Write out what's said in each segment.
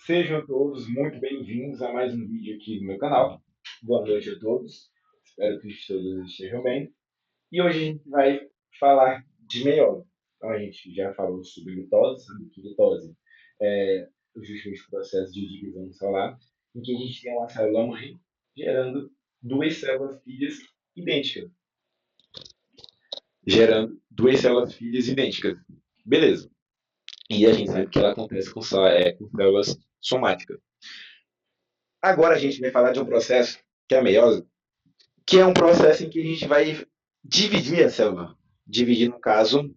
Sejam todos muito bem-vindos a mais um vídeo aqui no meu canal. Boa noite a todos. Espero que todos estejam bem. E hoje a gente vai falar de meiose. Então a gente já falou sobre mitose, sabe que mitose é justamente o processo de divisão celular, em que a gente tem uma célula mãe gerando duas células filhas idênticas. Gerando duas células filhas idênticas. Beleza. E a gente sabe que ela acontece com células somáticas. Agora a gente vai falar de um processo que é a meiose, que é um processo em que a gente vai dividir a célula. Dividir, no caso,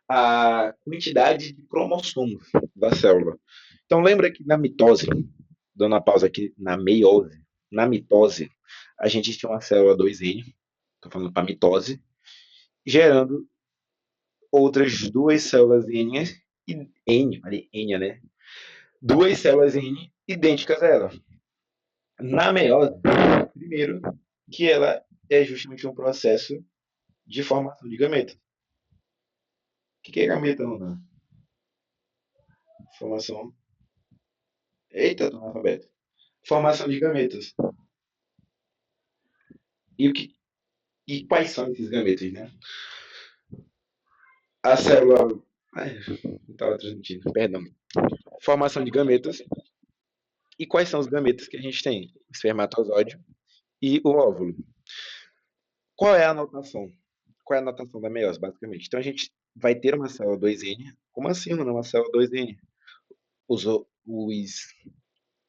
a quantidade de cromossomos da célula. Então lembra que na mitose, dando uma pausa aqui, na mitose, a gente tinha uma célula 2N, estou falando para mitose, gerando outras duas células N, falei N, né? Duas células N idênticas a ela. Na meiose, primeiro, que ela é justamente um processo de formação de gametas. O que é gameta, Ana? Formação. Eita, tô analfabeto. Formação de gametas. E, o que... e quais são esses gametas, né? A célula. Ai, não estava transmitindo, perdão. Formação de gametas. E quais são os gametas que a gente tem? O espermatozoide e o óvulo. Qual é a anotação? Qual é a anotação da meiose, basicamente? Então a gente vai ter uma célula 2N. Como assim, mano? Uma célula 2N? Os, os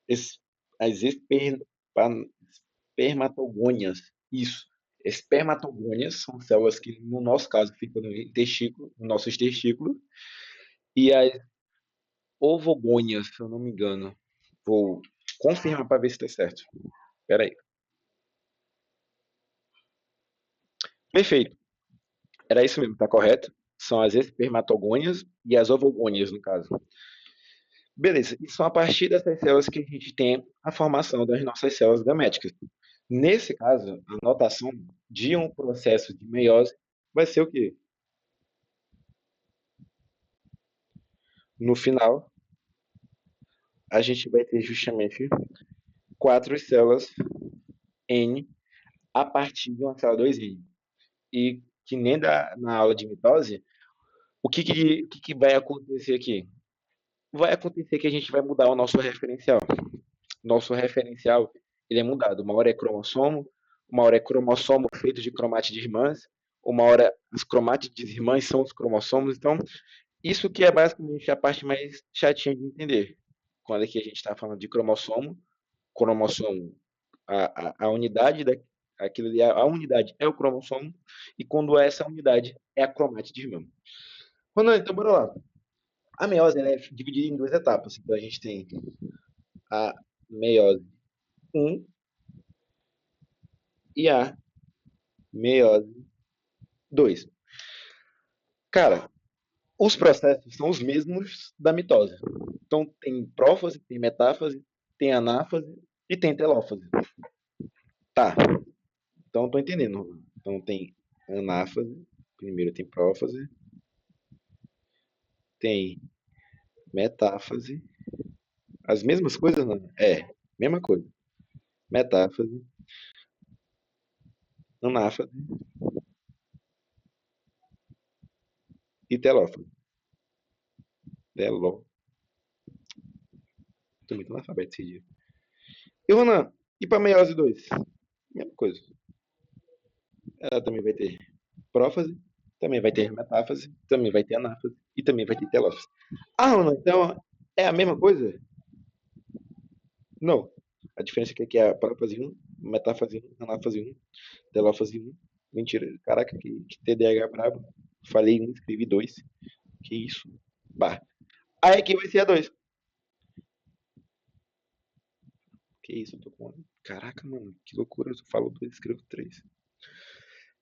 es- as espermatogônias. Isso. Espermatogônias são células que, no nosso caso, ficam no intestino, no nossos testículos. E as ovogônias, se eu não me engano. Vou confirmar para ver se está certo. Espera aí. Perfeito. Era isso mesmo, está correto? São as espermatogônias e as ovogônias, no caso. Beleza. E são a partir dessas células que a gente tem a formação das nossas células gaméticas. Nesse caso, a notação de um processo de meiose vai ser o quê? No final, a gente vai ter justamente quatro células N a partir de uma célula 2N. E que nem na aula de mitose, o que vai acontecer aqui? Vai acontecer que a gente vai mudar o nosso referencial. Nosso referencial ele é mudado. Uma hora é cromossomo, uma hora é cromossomo feito de cromátides de irmãs, uma hora as cromátides de irmãs são os cromossomos. Então, isso que é basicamente a parte mais chatinha de entender. Quando aqui a gente está falando de cromossomo, a unidade da, aquilo ali, a unidade é o cromossomo, e quando essa unidade é a cromátide de irmã. Não, então bora lá. A meiose é dividida em duas etapas. Então a gente tem a meiose um e a meiose 2. Cara, os processos são os mesmos da mitose. Então tem prófase, tem metáfase, tem anáfase e tem telófase. Tá, então tô entendendo. Então tem anáfase, primeiro tem prófase, tem metáfase. As mesmas coisas, não? É, mesma coisa. Metáfase, anáfase e telófase. Teló. Tô muito analfabeto esse dia. E Ronan, e para meiose 2? Mesma coisa. Ela também vai ter prófase, também vai ter metáfase, também vai ter anáfase e também vai ter telófase. Ah, Ronan, então é a mesma coisa? Não. A diferença é que aqui é a prófase 1, metáfase 1, anáfase 1, telófase 1. Mentira. Caraca, que TDAH brabo. Falei 1, escrevi 2. Que isso? Bah. Aí aqui vai ser a 2. Que isso, eu tô com. Caraca, mano, que loucura. Eu falo 2, escrevo 3.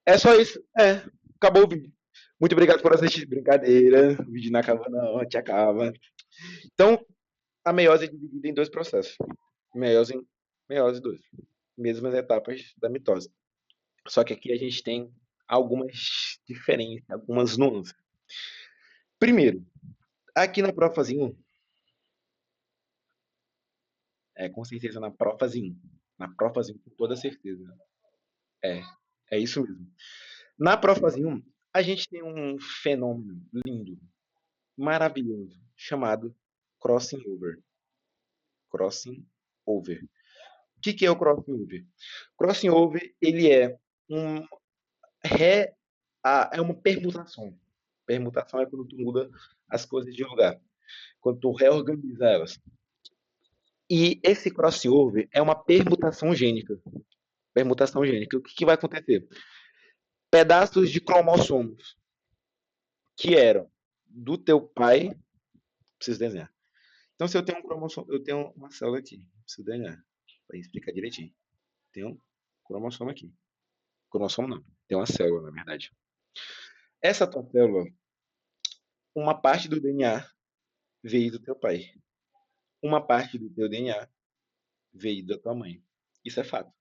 É só isso. É. Acabou o vídeo. Muito obrigado por assistir. Brincadeira. O vídeo não acaba, não. Te acaba. Então, a meiose é dividida em dois processos. Meiose 1, meiose 2. Mesmas etapas da mitose. Só que aqui a gente tem algumas diferenças, algumas nuances. Primeiro, aqui na prófase 1, com certeza na prófase 1. Na prófase 1, com toda certeza. É, é isso mesmo. Na prófase 1, a gente tem um fenômeno lindo, maravilhoso, chamado crossing over. Crossing over. O que é o crossing over? Crossing over, ele é um re, é uma permutação. Permutação é quando tu muda as coisas de lugar, quando tu reorganiza elas. E esse crossover é uma permutação gênica. Permutação gênica. O que vai acontecer? Pedaços de cromossomos que eram do teu pai, preciso desenhar. Então, se eu tenho um cromossomo, eu tenho uma célula aqui, preciso desenhar, para explicar direitinho. Tem um cromossomo aqui. Cromossomo não, tem uma célula, na verdade. Essa tua célula, uma parte do DNA veio do teu pai. Uma parte do teu DNA veio da tua mãe. Isso é fato.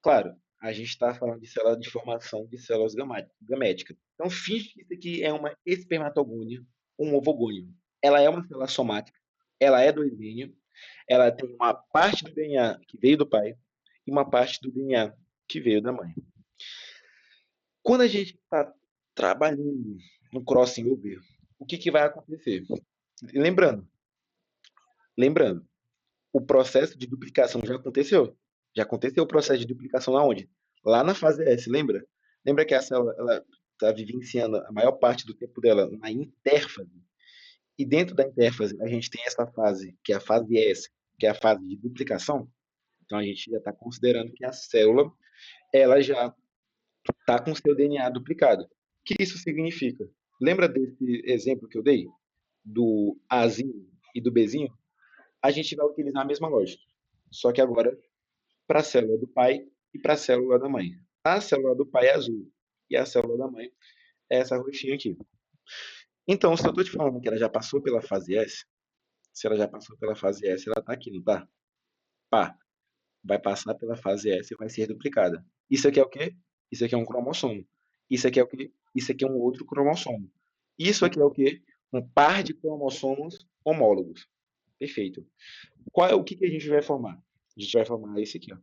Claro, a gente está falando de célula de formação de células gaméticas. Então, finge que isso aqui é uma espermatogônia, um ovogônio. Ela é uma célula somática, ela é do evênio, ela tem uma parte do DNA que veio do pai e uma parte do DNA que veio da mãe. Quando a gente está trabalhando no crossing over, o que vai acontecer? Lembrando, lembrando, o processo de duplicação já aconteceu. Já aconteceu o processo de duplicação aonde? Lá na fase S, lembra? Lembra que a célula ela está vivenciando a maior parte do tempo dela na intérfase. E dentro da intérfase a gente tem essa fase, que é a fase S, que é a fase de duplicação. Então a gente já está considerando que a célula ela já está com seu DNA duplicado. O que isso significa? Lembra desse exemplo que eu dei? Do Azinho e do Bzinho? A gente vai utilizar a mesma lógica. Só que agora para a célula do pai e para a célula da mãe. A célula do pai é azul e a célula da mãe é essa roxinha aqui. Então, se eu estou te falando que ela já passou pela fase S, se ela já passou pela fase S, ela está aqui, não está? Pá, vai passar pela fase S e vai ser duplicada. Isso aqui é o quê? Isso aqui é um cromossomo. Isso aqui é o quê? Isso aqui é um outro cromossomo. Isso aqui é o quê? Um par de cromossomos homólogos. Perfeito. O que a gente vai formar? A gente vai formar esse aqui, ó.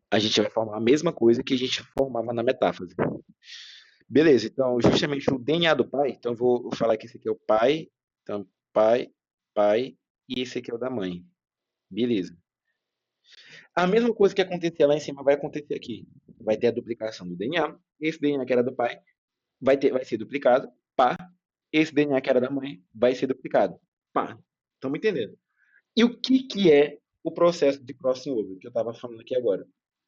A gente vai formar a mesma coisa que a gente formava na metáfase. Beleza, então justamente o DNA do pai, então eu vou falar que esse aqui é o pai, então pai, pai, e esse aqui é o da mãe. Beleza. A mesma coisa que acontecia lá em cima vai acontecer aqui. Vai ter a duplicação do DNA. Esse DNA que era do pai vai ser duplicado. Pá. Esse DNA que era da mãe vai ser duplicado. Pá. Estamos entendendo? E o que é o processo de crossing over que eu estava falando aqui agora?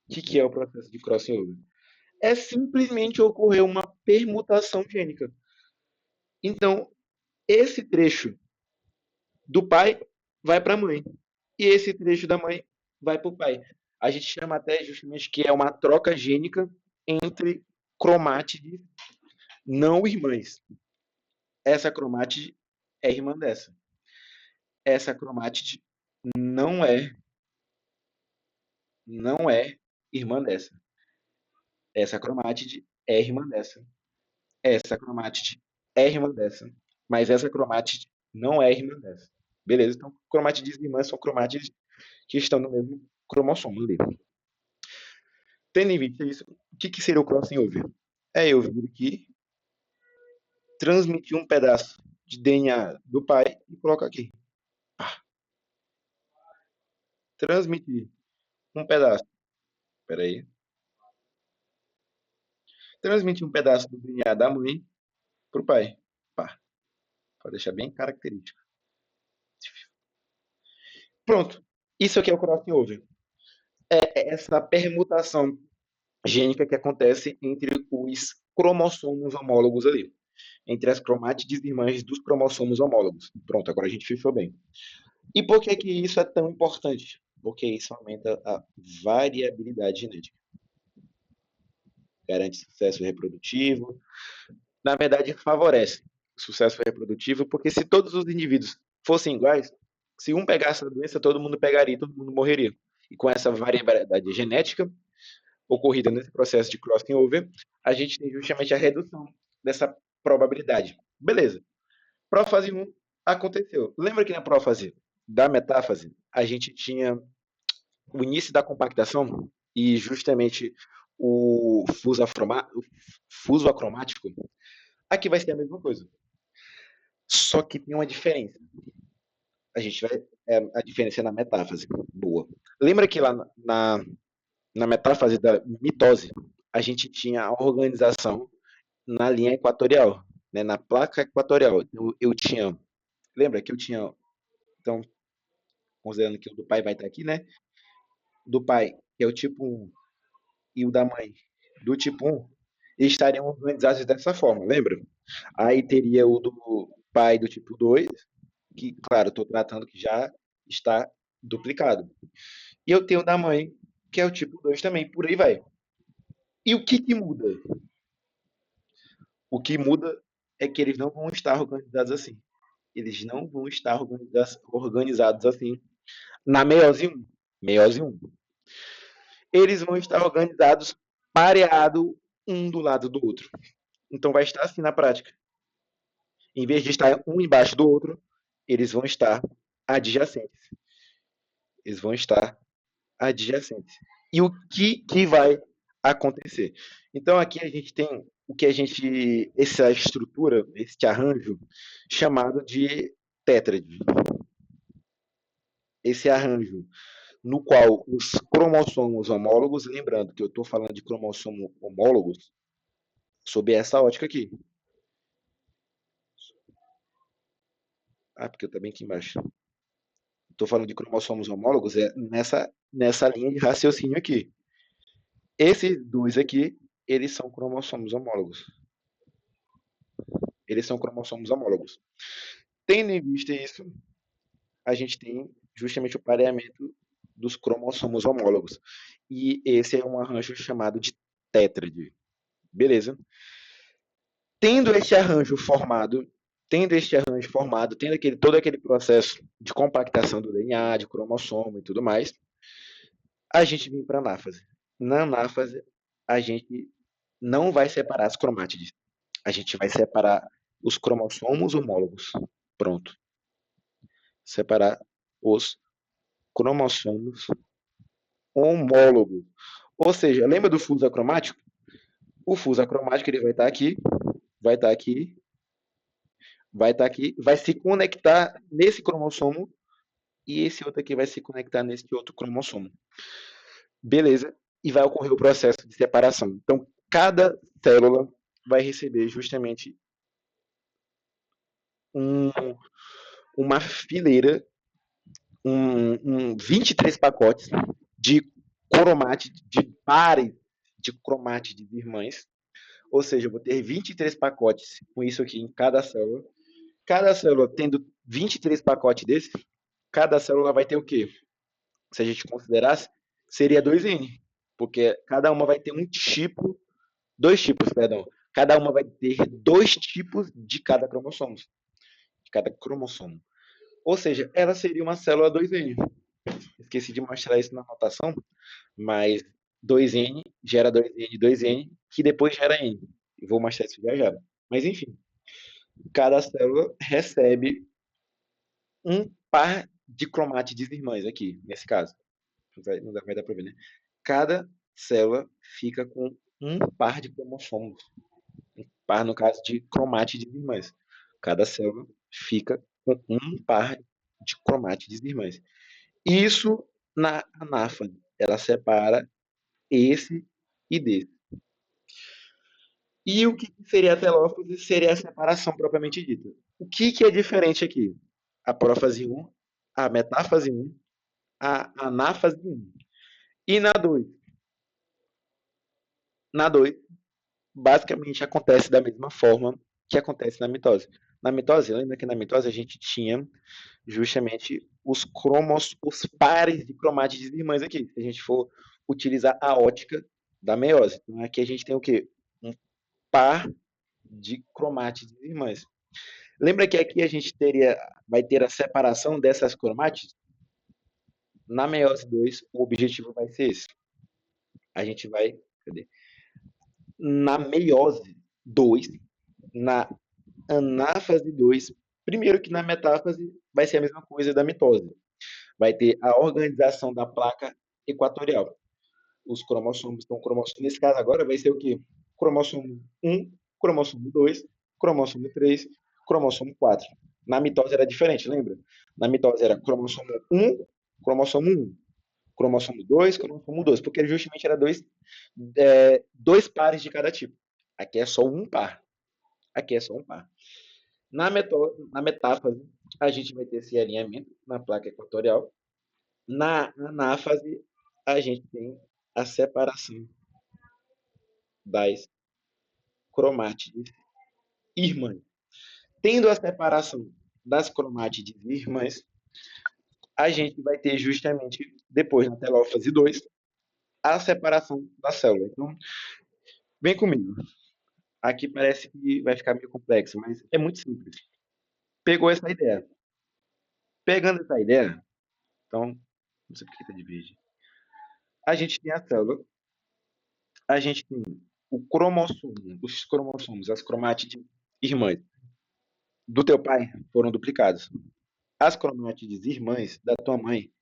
O que é o processo de crossing over? É simplesmente ocorrer uma permutação gênica. Então, esse trecho do pai vai para a mãe e esse trecho da mãe vai para o pai. A gente chama até justamente que é uma troca gênica entre cromátides não irmãs. Essa cromátide é irmã dessa. Essa cromátide não é não é irmã dessa. Essa cromátide é irmã dessa. Essa cromátide é irmã dessa. Mas essa cromátide não é irmã dessa. Beleza? Então, cromátides irmãs são cromátides que estão no mesmo cromossomo ali. Tendo em vista isso, o que seria o crossing over? É eu vir aqui, transmitir um pedaço de DNA do pai e colocar aqui. Transmitir um pedaço. Espera aí. Transmitir um pedaço do DNA da mãe para o pai. Pá, para deixar bem característico. Pronto. Isso aqui é o crossing over. É essa permutação gênica que acontece entre os cromossomos homólogos ali. Entre as cromátides irmãs dos cromossomos homólogos. Pronto, agora a gente fechou bem. E por que que isso é tão importante? Porque isso aumenta a variabilidade genética. Garante sucesso reprodutivo. Na verdade, favorece o sucesso reprodutivo, porque se todos os indivíduos fossem iguais, se um pegasse a doença, todo mundo pegaria, todo mundo morreria. E com essa variabilidade genética ocorrida nesse processo de crossing over, a gente tem justamente a redução dessa probabilidade. Beleza. Prófase um aconteceu. Lembra que na prófase da metáfase a gente tinha o início da compactação e justamente o fuso acromático? Aqui vai ser a mesma coisa. Só que tem uma diferença. A diferença é na metáfase. Boa. Lembra que lá na metáfase da mitose, a gente tinha a organização na linha equatorial, né, na placa equatorial. Eu tinha, lembra que eu tinha, então, considerando que o do pai vai estar aqui, né? Do pai, que é o tipo 1, e o da mãe, do tipo 1, eles estariam organizados dessa forma, lembra? Aí teria o do pai do tipo 2, que, claro, estou tratando que já está duplicado. E eu tenho o da mãe, que é o tipo 2 também, por aí vai. E o que muda? O que muda é que eles não vão estar organizados assim. Eles não vão estar organizados assim na meiose 1. Meiose 1. Eles vão estar organizados pareado um do lado do outro. Então vai estar assim na prática. Em vez de estar um embaixo do outro, eles vão estar adjacentes. Eles vão estar adjacentes. E o que vai acontecer? Então aqui a gente tem o que a gente, essa estrutura, esse arranjo chamado de tétrade. Esse arranjo no qual os cromossomos homólogos, lembrando que eu estou falando de cromossomos homólogos sob essa ótica aqui. Ah, porque eu também aqui embaixo. Estou falando de cromossomos homólogos nessa linha de raciocínio aqui. Esses dois aqui, eles são cromossomos homólogos. Eles são cromossomos homólogos. Tendo em vista isso, a gente tem justamente o pareamento dos cromossomos homólogos. E esse é um arranjo chamado de tétrade. Beleza? Tendo este arranjo formado, tendo todo aquele processo de compactação do DNA, de cromossomo e tudo mais, a gente vem para a anáfase. Na anáfase, a gente não vai separar as cromátides. A gente vai separar os cromossomos homólogos. Pronto. Separar os cromossomos homólogos. Ou seja, lembra do fuso acromático? O fuso acromático ele vai estar aqui, vai estar aqui, vai estar aqui, vai se conectar nesse cromossomo e esse outro aqui vai se conectar nesse outro cromossomo. Beleza? E vai ocorrer o processo de separação. Então, cada célula vai receber justamente um, uma fileira, 23 pacotes de cromátides, de pares de cromátides irmãs. Ou seja, eu vou ter 23 pacotes com isso aqui em cada célula. Cada célula tendo 23 pacotes desses, cada célula vai ter o quê? Se a gente considerasse, seria 2N. Porque cada uma vai ter dois tipos, perdão. Cada uma vai ter dois tipos de cada cromossomo. De cada cromossomo. Ou seja, ela seria uma célula 2N. Esqueci de mostrar isso na notação, mas 2N gera 2N, 2N, que depois gera N. Eu vou mostrar isso já já. Mas enfim, cada célula recebe um par de cromátides irmãs aqui, nesse caso. Não vai dar para ver, né? Cada célula fica com um par de cromossomos. Um par, no caso, de cromátides irmãs. Cada célula fica com um par de cromátides irmãs. Isso na anáfase. Ela separa esse e desse. E o que seria a telófase? Seria a separação propriamente dita. O que é diferente aqui? A prófase 1, a metáfase 1, a anáfase 1. E na 2? Na 2, basicamente acontece da mesma forma que acontece na mitose. Na mitose, lembra que na mitose a gente tinha justamente os pares de cromátides irmãs aqui, se a gente for utilizar a ótica da meiose. Então aqui a gente tem o quê? Um par de cromátides irmãs. Lembra que aqui a gente vai ter a separação dessas cromátides? Na meiose 2, o objetivo vai ser esse. A gente vai, cadê? Na meiose 2, na anáfase 2, primeiro que na metáfase vai ser a mesma coisa da mitose. Vai ter a organização da placa equatorial. Os cromossomos, então, cromossomo, nesse caso agora vai ser o quê? Cromossomo 1, cromossomo 2, cromossomo 3, cromossomo 4. Na mitose era diferente, lembra? Na mitose era cromossomo 1, cromossomo 1, cromossomo 2, cromossomo 2, porque justamente era dois pares de cada tipo. Aqui é só um par. Aqui é só um par. Na metáfase, a gente vai ter esse alinhamento na placa equatorial. Na anáfase, a gente tem a separação das cromátides irmãs. Tendo a separação das cromátides irmãs, a gente vai ter justamente, depois na telófase 2, a separação da célula. Então, vem comigo. Aqui parece que vai ficar meio complexo, mas é muito simples. Pegou essa ideia. Pegando essa ideia, então, não sei por que está de verde. A gente tem a célula, a gente tem o cromossomo, os cromossomos, as cromátides irmãs do teu pai foram duplicadas. As cromátides irmãs da tua mãe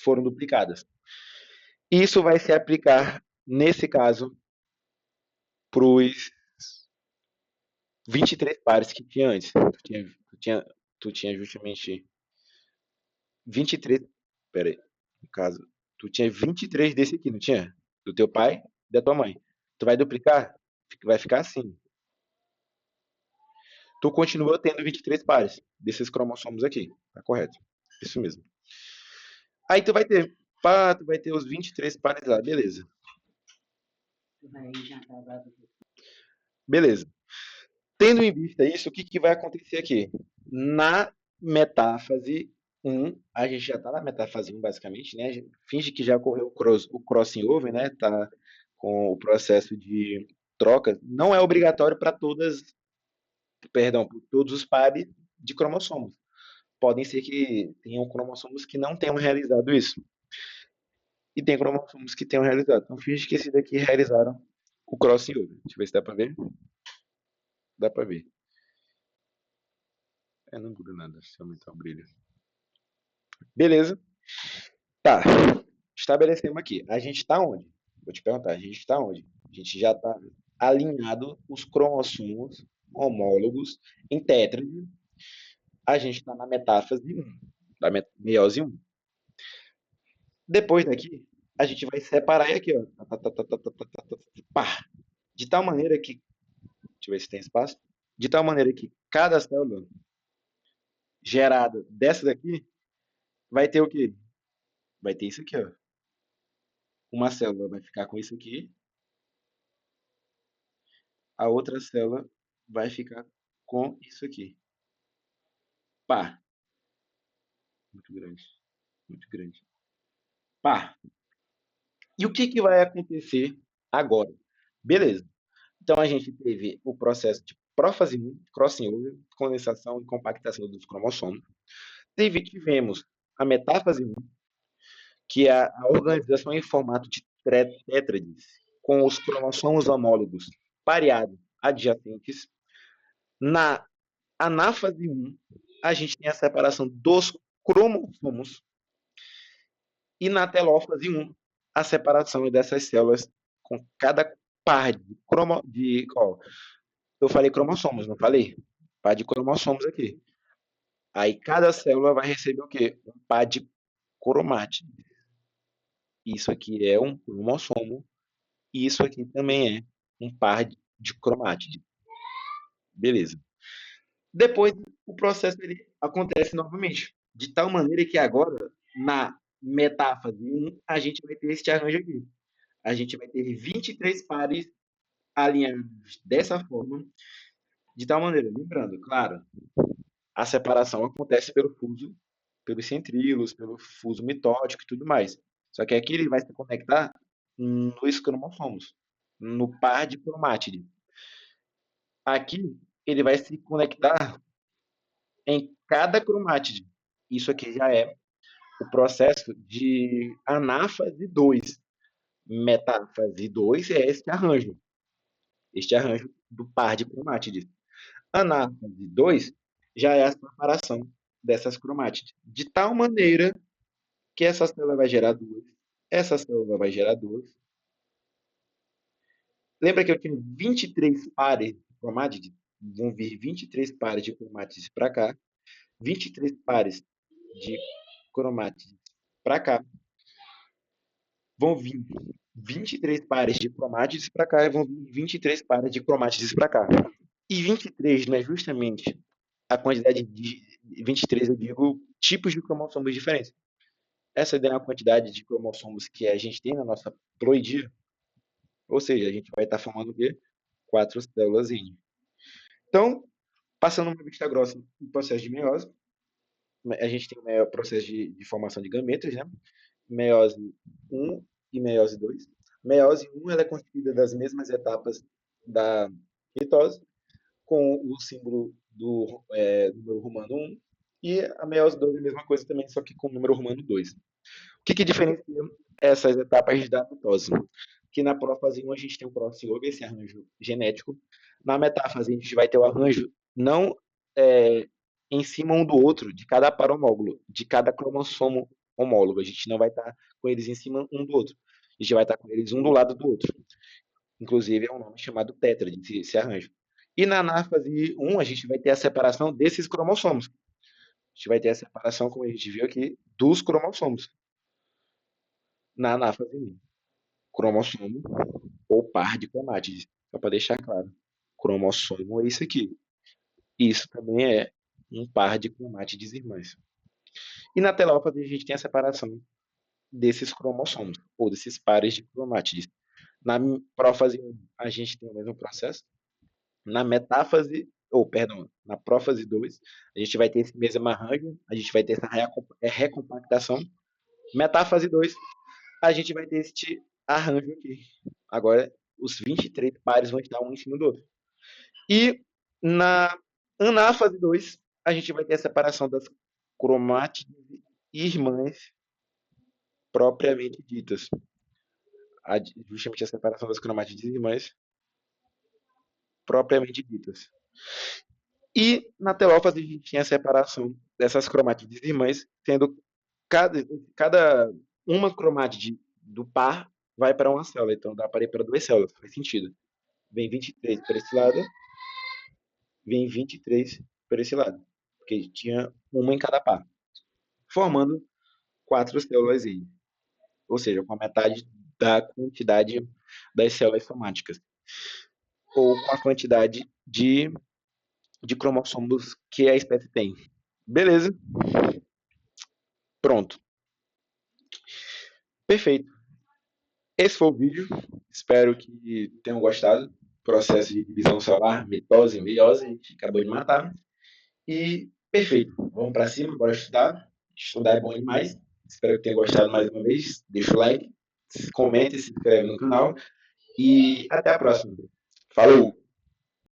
foram duplicadas. Isso vai se aplicar, nesse caso, para os 23 pares que tinha antes. Tu tinha justamente 23. Pera aí. No caso, tu tinha 23 desse aqui, não tinha? Do teu pai e da tua mãe. Tu vai duplicar? Vai ficar assim. Tu continua tendo 23 pares desses cromossomos aqui. Tá correto. Isso mesmo. Aí tu vai ter os 23 pares lá, beleza. Beleza. Tendo em vista isso, o que, que vai acontecer aqui? Na metáfase 1, a gente já está na metáfase 1, basicamente, né? A gente finge que já ocorreu o crossing over, né? Tá com o processo de troca. Não é obrigatório para todos os pares de cromossomos. Podem ser que tenham cromossomos que não tenham realizado isso. E tem cromossomos que tenham realizado. Então, finge que esses daqui realizaram o crossing over. Deixa eu ver se dá para ver. Dá para ver. Não muda nada se aumentar o brilho. Beleza. Tá. Estabelecemos aqui. A gente está onde? Vou te perguntar. A gente está onde? A gente já está alinhado os cromossomos homólogos em tétrade. A gente está na metáfase 1, da meiose 1. Depois daqui, a gente vai separar aqui, ó. Pá. De tal maneira que. Deixa eu ver se tem espaço. De tal maneira que cada célula gerada dessa daqui vai ter o quê? Vai ter isso aqui, ó. Uma célula vai ficar com isso aqui, a outra célula vai ficar com isso aqui. Pá. Muito grande. Muito grande. Pá. E o que, que vai acontecer agora? Beleza. Então a gente teve o processo de prófase 1, crossing over, condensação e compactação dos cromossomos. Tivemos a metáfase 1, que é a organização em formato de tétrades, com os cromossomos homólogos pareados adjacentes. Na anáfase 1, a gente tem a separação dos cromossomos. E na telófase 1, a separação dessas células com cada par eu falei cromossomos, não falei? Par de cromossomos aqui. Aí cada célula vai receber o quê? Um par de cromátides. Isso aqui é um cromossomo. E isso aqui também é um par de cromátides. Beleza. Depois, o processo ele acontece novamente. De tal maneira que agora, na metáfase 1, a gente vai ter este arranjo aqui. A gente vai ter 23 pares alinhados dessa forma, de tal maneira, lembrando, claro, a separação acontece pelo fuso, pelos centríolos, pelo fuso mitótico e tudo mais. Só que aqui ele vai se conectar nos cromossomos, no par de cromátide. Aqui ele vai se conectar em cada cromátide. Isso aqui já é o processo de anáfase 2. Metáfase 2 é este arranjo do par de cromátides. Anáfase 2 já é a separação dessas cromátides, de tal maneira que essa célula vai gerar duas, essa célula vai gerar duas. Lembra que eu tinha 23 pares de cromátides? Vão vir 23 pares de cromátides para cá, 23 pares de cromátides para cá, vão vir 23 pares de cromátides para cá e vão vir 23 pares de cromátides para cá. E 23 não é justamente a quantidade de 23, eu digo, tipos de cromossomos diferentes. Essa é a quantidade de cromossomos que a gente tem na nossa ploidia, ou seja, a gente vai estar formando o quê? 4 células N. Então, passando uma vista grossa no processo de meiose, a gente tem o processo de formação de gametas, né? Meiose 1 e meiose 2. Meiose 1 ela é constituída das mesmas etapas da mitose, com o símbolo do número romano 1, e a meiose 2 é a mesma coisa também, só que com o número romano 2. O que diferencia essas etapas da mitose? Que na prófase 1 a gente tem o crossover, esse arranjo genético. Na metáfase a gente vai ter o arranjo não é, em cima um do outro, de cada par homólogo, de cada cromossomo homólogo. A gente não vai estar com eles em cima um do outro. A gente vai estar com eles um do lado do outro. Inclusive é um nome chamado tétrade, esse arranjo. E na anáfase 1 a gente vai ter a separação desses cromossomos. A gente vai ter a separação, como a gente viu aqui, dos cromossomos. Na anáfase 1. Cromossomo ou par de cromátides. Só para deixar claro. Cromossomo é isso aqui. Isso também é um par de cromátides irmãs. E na telópase a gente tem a separação desses cromossomos, ou desses pares de cromátides. Na prófase 1 a gente tem o mesmo processo. Na metáfase, ou perdão, na prófase 2, a gente vai ter esse mesmo arranjo, a gente vai ter essa recompactação. Metáfase 2, a gente vai ter este arranjo aqui. Agora, os 23 pares vão estar um em cima do outro. E na anáfase 2, a gente vai ter a separação das cromátides irmãs propriamente ditas. Justamente a separação das cromátides irmãs propriamente ditas. E na telófase a gente tinha a separação dessas cromátides irmãs, sendo cada uma cromátide do par vai para uma célula. Então dá para ir para duas células, faz sentido. Vem 23 para esse lado, vem 23 para esse lado, porque tinha uma em cada par, formando 4 células aí, ou seja, com a metade da quantidade das células somáticas, ou com a quantidade de cromossomos que a espécie tem. Beleza? Pronto. Perfeito. Esse foi o vídeo. Espero que tenham gostado. Processo de divisão celular, mitose e meiose, a gente acabou de matar. E perfeito. Vamos para cima, bora estudar. Estudar é bom demais. Espero que tenham gostado mais uma vez. Deixa o like, comente, se inscreve no canal. E até a próxima. Falou!